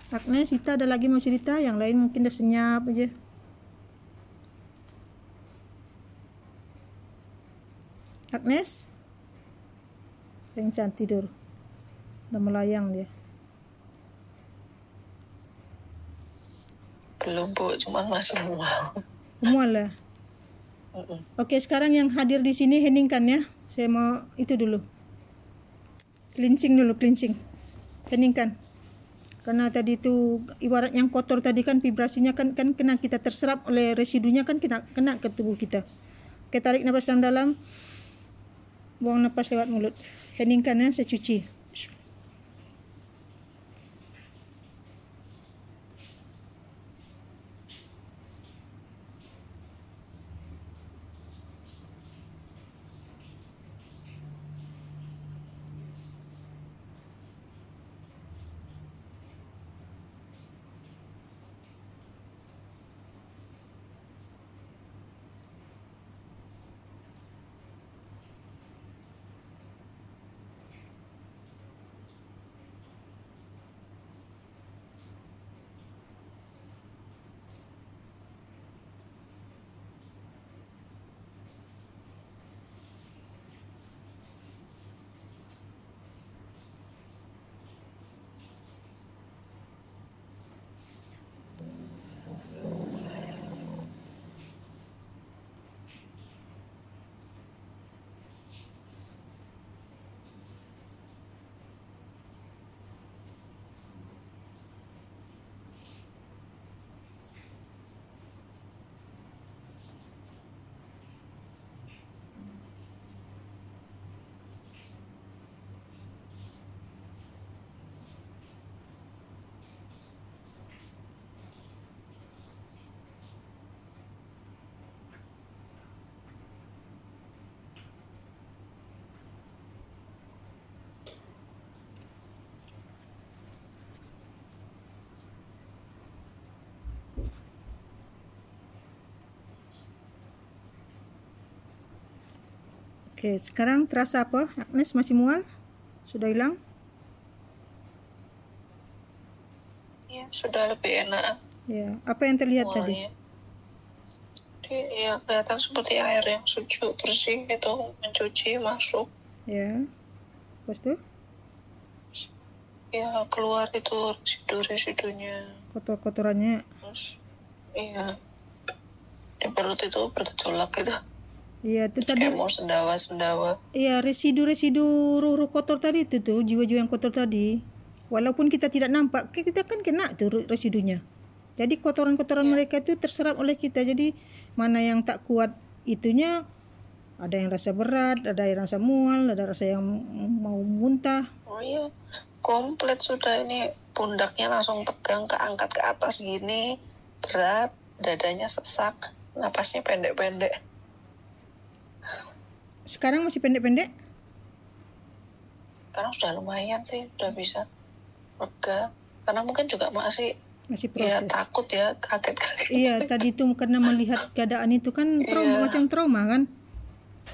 Agnes, Sita ada lagi mau cerita? Yang lain mungkin dah senyap aja. Agnes? Pengsan tidur. Udah melayang dia. Belum, Bu, cuma masih mual. Mual lah. Oke, sekarang yang hadir di sini heningkan ya. Saya mau itu dulu. Cleansing dulu, cleansing. Heningkan. Karena tadi itu ibarat yang kotor tadi kan vibrasinya kan kena kita terserap oleh residunya kan kena ke tubuh kita. Oke, tarik nafas dalam. Buang nafas lewat mulut. Heningkan ya, saya cuci. Oke, sekarang terasa apa? Agnes masih mual? Sudah hilang? Ya, sudah lebih enak Ya, apa yang terlihat tadi? mualnya. Ya, kelihatan seperti air yang sejuk, bersih itu mencuci masuk. Ya. Lepas itu? Ya, keluar itu residu-residunya. Kotor-kotorannya. Terus, iya. Di perut itu bergejolak gitu. Iya, itu tadi. Kayak mau sendawa-sendawa. Iya, residu-residu ruh-ruh kotor tadi itu tuh, jiwa-jiwa yang kotor tadi. Walaupun kita tidak nampak, kita kan kena tuh residunya. Jadi kotoran-kotoran mereka itu terserap oleh kita. Jadi mana yang tak kuat itunya, ada yang rasa berat, ada yang rasa mual, ada rasa yang mau muntah. Oh iya, komplit sudah ini. Pundaknya langsung tegang, keangkat ke atas gini. Berat, dadanya sesak, napasnya pendek-pendek. Sekarang masih pendek-pendek? Sekarang sudah lumayan sih, sudah bisa lega. Karena mungkin juga masih ya proses. takut ya, kaget-kaget. Iya, tadi itu karena melihat keadaan itu kan trauma, macam trauma kan?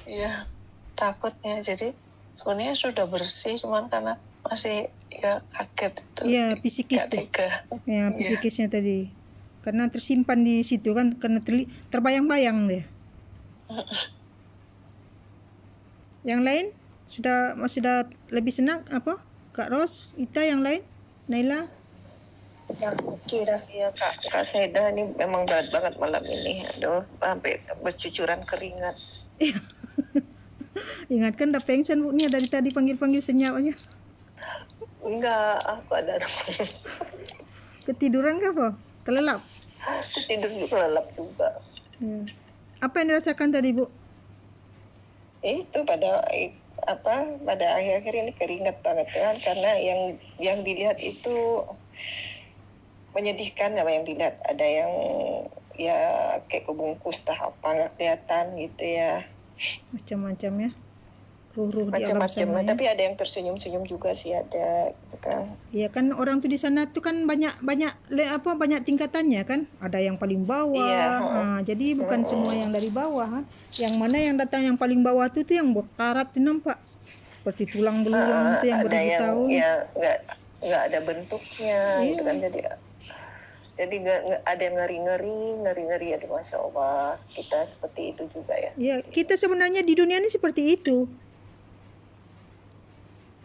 Iya, takutnya. Jadi sebenarnya sudah bersih, cuman karena masih ya kaget itu. Iya, psikis tuh. Ya, psikisnya tadi. Karena tersimpan di situ kan, karena terbayang-bayang deh. Yang lain sudah lebih senang apa? Kak Ros, Ita, yang lain? Naila? Yang kira Iya Kak Seda ini memang berat banget malam ini. Aduh, sampai bercucuran keringat. Ingatkan dah pengsan Bu, ni dari tadi panggil-panggil senyap aja. Enggak, aku ada Ketiduran ke apa? Kelelap? tidur juga, lelap juga. Ya. Apa yang dirasakan tadi Bu? Itu pada akhir-akhir ini keringat banget kan, karena yang dilihat itu menyedihkan. Apa yang dilihat, ada yang ya kayak kebungkus tahap nggak kelihatan gitu ya, macam-macam ya, ruh-ruh di alam macam-macam sana ya. Tapi ada yang tersenyum-senyum juga sih, ada gitu kan. Iya kan, orang tuh di sana tuh kan banyak tingkatannya kan, ada yang paling bawah. Iya. Jadi bukan semua yang dari bawah kan. Yang mana yang datang yang paling bawah tuh yang berkarat tuh nampak seperti tulang belulang tuh yang beribu tahun. Ya nggak ada bentuknya gitu kan. Jadi nggak ada yang ngeri-ngeri. Aduh, Masya Allah, kita seperti itu juga ya. Iya, kita sebenarnya di dunia ini seperti itu.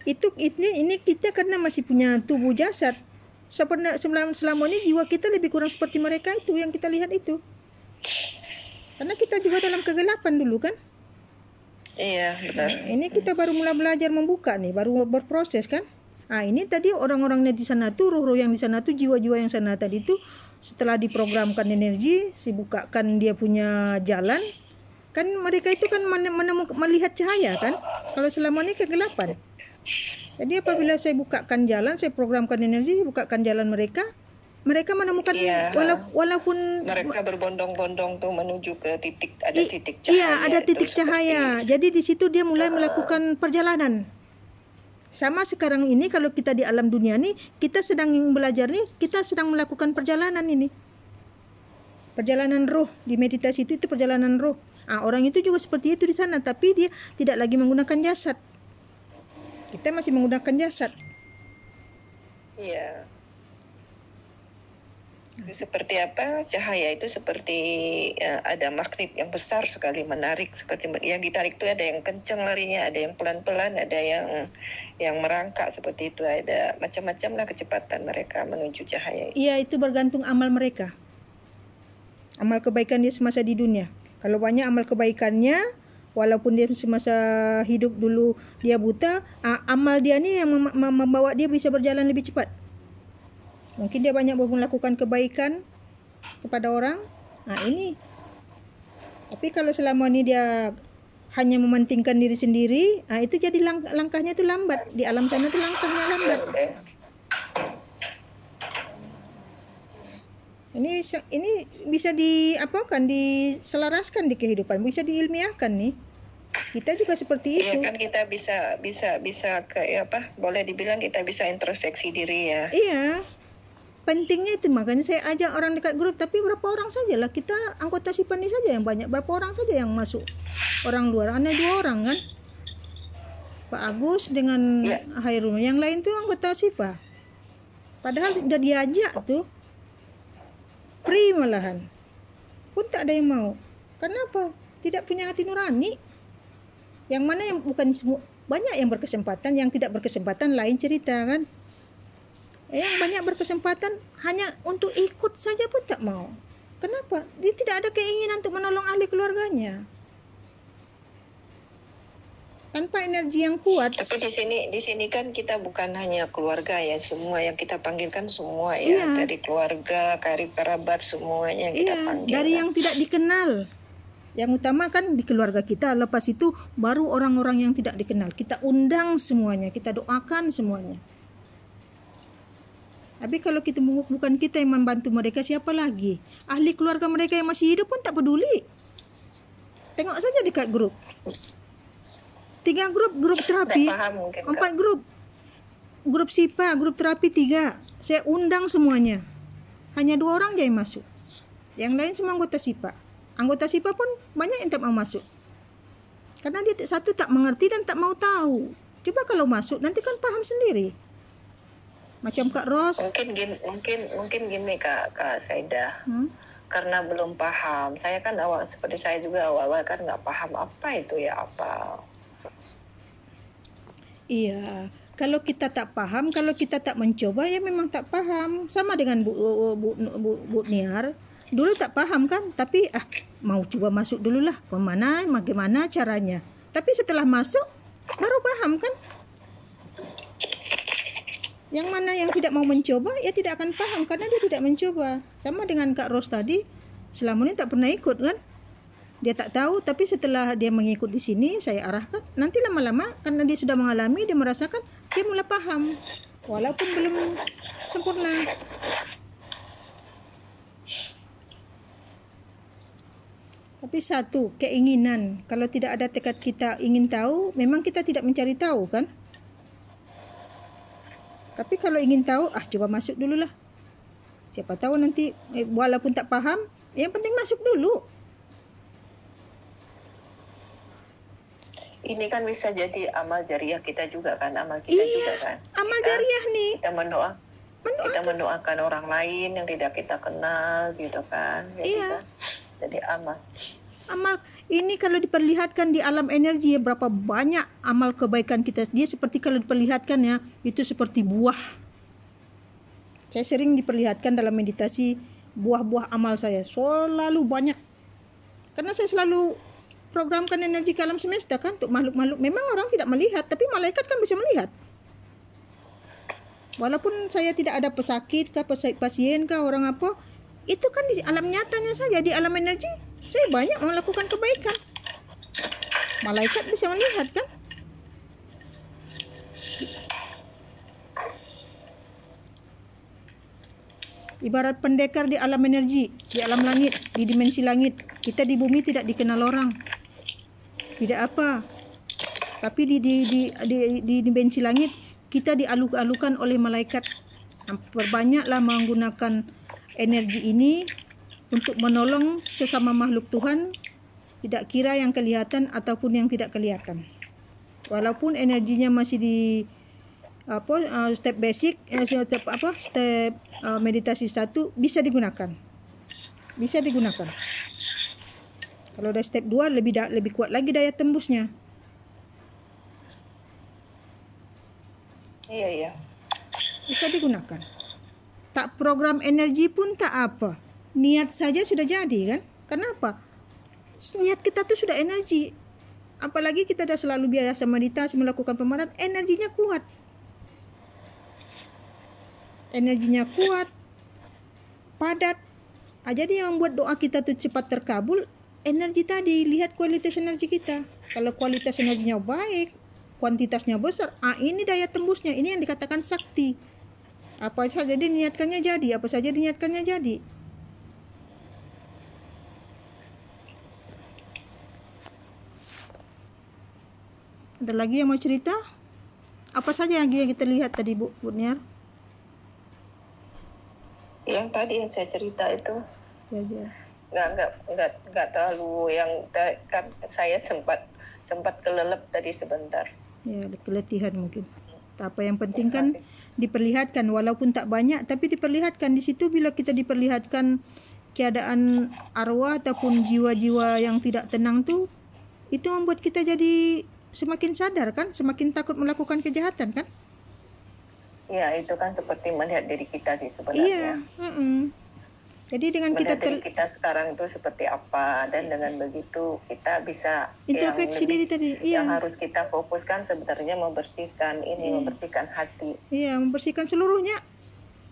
Ini kita karena masih punya tubuh jasad. Selama ini jiwa kita lebih kurang seperti mereka itu yang kita lihat itu. Karena kita juga dalam kegelapan dulu kan. Iya, benar. Ini kita baru mulai belajar membuka nih, baru berproses kan. Ini tadi orang-orangnya di sana tuh, ruh-ruh yang di sana tuh, jiwa-jiwa yang sana tadi tuh, setelah diprogramkan energi, dibukakan dia punya jalan, kan mereka itu kan melihat cahaya kan. Kalau selama ini kegelapan. Jadi apabila saya bukakan jalan, saya programkan energi, bukakan jalan mereka menemukan walaupun mereka berbondong-bondong tuh menuju ke titik titik cahaya. Iya, ada titik cahaya. Jadi di situ dia mulai melakukan perjalanan. Sama sekarang ini kalau kita di alam dunia nih, kita sedang belajar nih, kita sedang melakukan perjalanan ini. Perjalanan roh di meditasi itu perjalanan roh. Orang itu juga seperti itu di sana, tapi dia tidak lagi menggunakan jasad. Kita masih menggunakan jasad. Iya. Seperti apa? Cahaya itu seperti ada magnet yang besar sekali, menarik. Seperti yang ditarik itu ada yang kencang larinya, ada yang pelan-pelan, ada yang merangkak seperti itu. Ada macam-macam lah kecepatan mereka menuju cahaya. Iya, itu bergantung amal mereka. Amal kebaikan dia semasa di dunia. Kalau banyak amal kebaikannya, walaupun dia semasa hidup dulu dia buta, amal dia ni yang membawa dia bisa berjalan lebih cepat. Mungkin dia banyak melakukan kebaikan kepada orang. Ini. Tapi kalau selama ini dia hanya mementingkan diri sendiri, itu jadi langkahnya itu lambat. Di alam sana itu langkahnya lambat. Ini bisa diselaraskan di kehidupan, bisa diilmiahkan nih. Kita juga seperti itu. Iya kan, kita bisa boleh dibilang kita bisa introspeksi diri ya. Iya. Pentingnya itu, makanya saya ajak orang dekat grup, tapi berapa orang sajalah, kita anggota Sipani saja yang banyak, berapa orang saja yang masuk, orang luar, hanya 2 orang kan. Pak Agus dengan Ya. Hairul. Yang lain tuh anggota SIFA. Padahal udah diajak tuh. Free malahan. Pun tak ada yang mau. Kenapa? Tidak punya hati nurani. Yang mana yang bukan semua, banyak yang berkesempatan, yang tidak berkesempatan lain cerita kan. Yang banyak berkesempatan hanya untuk ikut saja pun tak mau. Kenapa? Dia tidak ada keinginan untuk menolong ahli keluarganya. Tanpa energi yang kuat. Tapi di sini kan kita bukan hanya keluarga ya, semua yang kita panggilkan semua Iya. ya, dari keluarga, karib kerabat semuanya yang kita panggil. Dari yang tidak dikenal. Yang utama kan di keluarga kita, lepas itu baru orang-orang yang tidak dikenal. Kita undang semuanya, kita doakan semuanya. Tapi kalau kita bukan kita yang membantu mereka, siapa lagi? Ahli keluarga mereka yang masih hidup pun tak peduli. Tengok saja dekat grup. 3 grup terapi, Tak paham mungkin, 4 grup. Grup SIPA, grup terapi 3. Saya undang semuanya. Hanya 2 orang je yang masuk. Yang lain semua anggota SIPA. Anggota SIPA pun banyak yang tak mau masuk. Karena dia satu tak mengerti dan tak mau tahu. Coba kalau masuk nanti kan paham sendiri. Macam Kak Ros. Mungkin gini Kak Saidah. Karena belum paham. Saya kan seperti saya juga awal kan nggak paham apa itu ya apa. Iya, kalau kita tak paham, kalau kita tak mencoba ya memang tak paham. Sama dengan Bu Niar, dulu tak paham kan, tapi mau coba masuk dulu lah, bagaimana caranya. Tapi setelah masuk baru paham kan. Yang mana yang tidak mau mencoba ya tidak akan paham karena dia tidak mencoba. Sama dengan Kak Ros tadi, selama ini tak pernah ikut kan. Dia tak tahu, tapi setelah dia mengikut di sini, saya arahkan. Nanti lama-lama, karena dia sudah mengalami, dia merasakan, dia mulai paham. Walaupun belum sempurna. Tapi satu, keinginan. Kalau tidak ada tekad kita ingin tahu, memang kita tidak mencari tahu kan? Tapi kalau ingin tahu, coba masuk dulu lah. Siapa tahu nanti, walaupun tak paham, yang penting masuk dulu. Ini kan bisa jadi amal jariah kita juga kan, amal kita juga kan. Amal jariah nih. Kita mendoakan orang lain yang tidak kita kenal gitu kan. Jadi amal. Amal ini kalau diperlihatkan di alam energi ya, berapa banyak amal kebaikan kita. Dia seperti kalau diperlihatkan ya, itu seperti buah. Saya sering diperlihatkan dalam meditasi buah-buah amal saya. Selalu banyak. Karena saya selalu programkan energi ke alam semesta kan untuk makhluk-makhluk. Memang orang tidak melihat, tapi malaikat kan bisa melihat. Walaupun saya tidak ada pesakit kah, pasien kah, orang apa, itu kan di alam nyatanya saja, di alam energi saya banyak melakukan kebaikan. Malaikat bisa melihat kan. Ibarat pendekar di alam energi, di alam langit, di dimensi langit. Kita di bumi tidak dikenal orang. Tidak apa. Tapi di dimensi langit kita dialuk-alukan oleh malaikat. Perbanyaklah menggunakan energi ini untuk menolong sesama makhluk Tuhan, tidak kira yang kelihatan ataupun yang tidak kelihatan. Walaupun energinya masih di step basic, step meditasi 1 bisa digunakan. Bisa digunakan. Kalau udah step 2 lebih kuat lagi daya tembusnya. Iya. Bisa digunakan. Tak program energi pun tak apa. Niat saja sudah jadi kan? Kenapa? Niat kita tuh sudah energi. Apalagi kita dah selalu biasa meditasi, melakukan pemanasan, energinya kuat. Energinya kuat, padat. Jadi yang membuat doa kita tuh cepat terkabul, energi tadi. Lihat kualitas energi kita. Kalau kualitas energinya baik, kuantitasnya besar, ini daya tembusnya. Ini yang dikatakan sakti. Apa saja diniatkannya jadi, apa saja diniatkannya jadi. Ada lagi yang mau cerita? Apa saja yang kita lihat tadi Bu Niar? Yang tadi yang saya cerita itu Ya. nggak terlalu yang kan saya sempat kelelep tadi sebentar. Ya, keletihan mungkin. Tak apa, yang penting kan diperlihatkan walaupun tak banyak, tapi diperlihatkan di situ. Bila kita diperlihatkan keadaan arwah ataupun jiwa-jiwa yang tidak tenang tu, itu membuat kita jadi semakin sadar kan, semakin takut melakukan kejahatan kan? Ya, itu kan seperti melihat diri kita sih Iya. sebenarnya. Jadi dengan Melihat kita diri kita sekarang itu seperti apa, dan dengan begitu kita bisa introspeksi diri tadi. yang Iya. harus kita fokuskan sebenarnya membersihkan ini, membersihkan hati. Iya, membersihkan seluruhnya.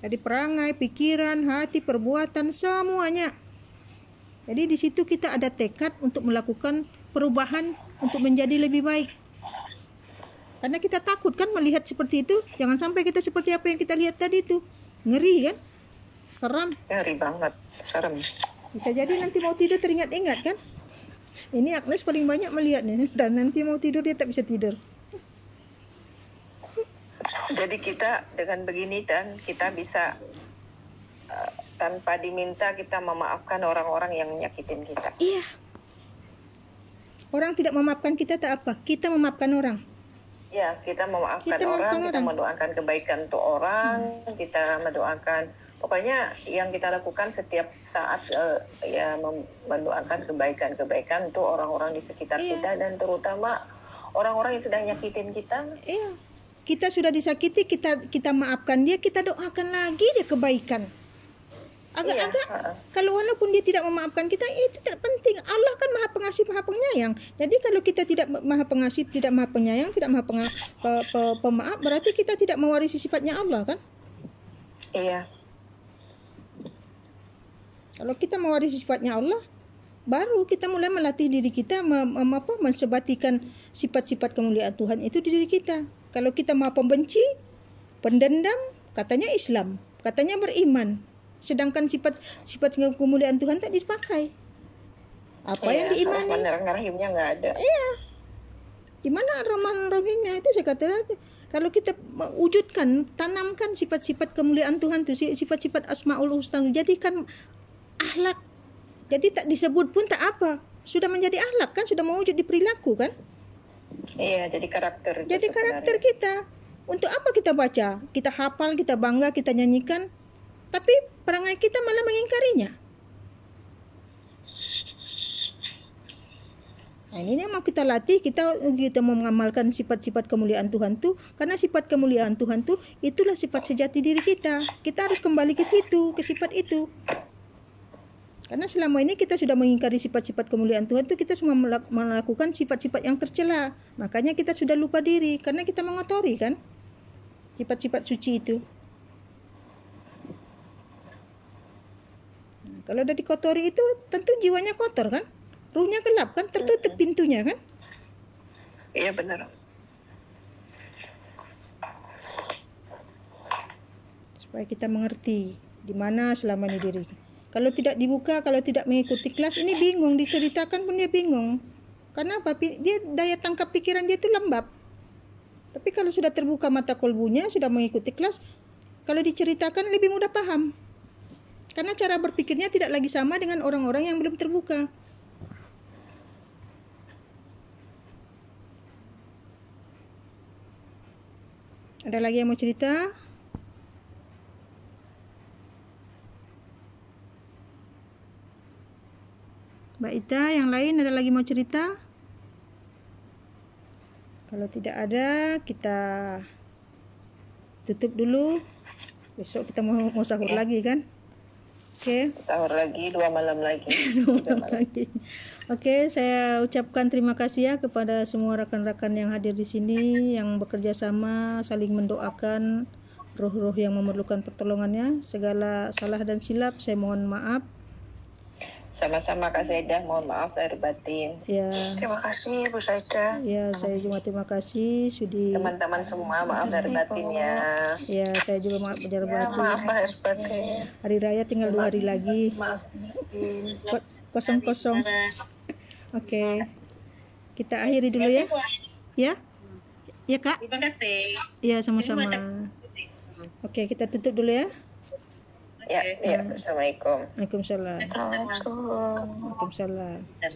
Dari perangai, pikiran, hati, perbuatan, semuanya. Jadi di situ kita ada tekad untuk melakukan perubahan untuk menjadi lebih baik. Karena kita takut kan melihat seperti itu. Jangan sampai kita seperti apa yang kita lihat tadi itu. Ngeri kan? Seram. Ngeri banget, serem. Bisa jadi nanti mau tidur teringat-ingat kan? Ini Agnes paling banyak melihatnya. Dan nanti mau tidur dia tak bisa tidur. Jadi kita dengan begini dan kita bisa tanpa diminta kita memaafkan orang-orang yang menyakitin kita. Iya. Orang tidak memaafkan kita tak apa. Kita memaafkan orang. Ya, kita memaafkan Kita orang, memaafkan kita orang. mendoakan kebaikan untuk orang, kita mendoakan, pokoknya yang kita lakukan setiap saat mendoakan kebaikan-kebaikan untuk orang-orang di sekitar kita, dan terutama orang-orang yang sedang nyakitin kita. Iya. Kita sudah disakiti, kita maafkan dia, kita doakan lagi dia kebaikan. Agak-agak kalau walaupun dia tidak memaafkan kita, itu tidak penting. Allah kan Maha Pengasih, Maha Penyayang. Jadi kalau kita tidak Maha Pengasih, tidak Maha Penyayang, tidak Maha Pemaaf, berarti kita tidak mewarisi sifatnya Allah kan? Iya. Kalau kita mewarisi sifatnya Allah, baru kita mulai melatih diri kita mensebatikan sifat-sifat kemuliaan Tuhan itu di diri kita. Kalau kita Maha Pembenci, pendendam, katanya Islam, katanya beriman. Sedangkan sifat kemuliaan Tuhan tak dipakai. Apa yang diimani? Rahimnya nggak ada. Iya. Di mana Rahman Rahimnya itu saya kata kalau kita wujudkan, tanamkan sifat-sifat kemuliaan Tuhan itu, sifat-sifat Asmaul Husna, jadikan akhlak. Jadi tak disebut pun tak apa. Sudah menjadi akhlak kan, sudah mewujud di perilaku kan? Iya, jadi karakter. Jadi karakter kita. Untuk apa kita baca? Kita hafal, kita bangga, kita nyanyikan. Tapi perangai kita malah mengingkarinya. Nah, ini yang mau kita latih, kita mau mengamalkan sifat-sifat kemuliaan Tuhan tu, karena sifat kemuliaan Tuhan tu itulah sifat sejati diri kita. Kita harus kembali ke situ, ke sifat itu. Karena selama ini kita sudah mengingkari sifat-sifat kemuliaan Tuhan tu, kita semua melakukan sifat-sifat yang tercela. Makanya kita sudah lupa diri, karena kita mengotori kan sifat-sifat suci itu. Kalau udah dikotori itu tentu jiwanya kotor kan? Ruhnya gelap kan? Tertutup pintunya kan? Iya benar. Supaya kita mengerti di mana selama ini diri. Kalau tidak dibuka, kalau tidak mengikuti kelas, ini bingung, diceritakan pun dia bingung. Karena apa? Dia daya tangkap pikiran dia itu lembab. Tapi kalau sudah terbuka mata kolbunya, sudah mengikuti kelas, kalau diceritakan lebih mudah paham. Karena cara berpikirnya tidak lagi sama dengan orang-orang yang belum terbuka. Ada lagi yang mau cerita? Mbak Ita, yang lain ada lagi mau cerita? Kalau tidak ada, kita tutup dulu. Besok kita mau sahur lagi kan? Oke. Sahur lagi, 2 malam lagi. Oke, saya ucapkan terima kasih ya kepada semua rekan-rekan yang hadir di sini, yang bekerja sama, saling mendoakan roh-roh yang memerlukan pertolongannya. Segala salah dan silap saya mohon maaf. Sama-sama Kak Saidah, mohon maaf lahir batin. Ya. Terima kasih Bu Saida. Ya, saya juga terima kasih sudi. Teman-teman semua maaf lahir batinnya. Ya, saya juga maaf lahir batin. Maaf lahir batin. Hari raya tinggal 2 hari lagi. Maaf. Kosong-kosong. Oke. Kita akhiri dulu ya. Ya? Ya, Kak? Terima kasih. Ya, sama-sama. Oke, kita tutup dulu ya. Ya, Assalamualaikum. Waalaikumsalam. Assalamualaikum. Waalaikumsalam. Dan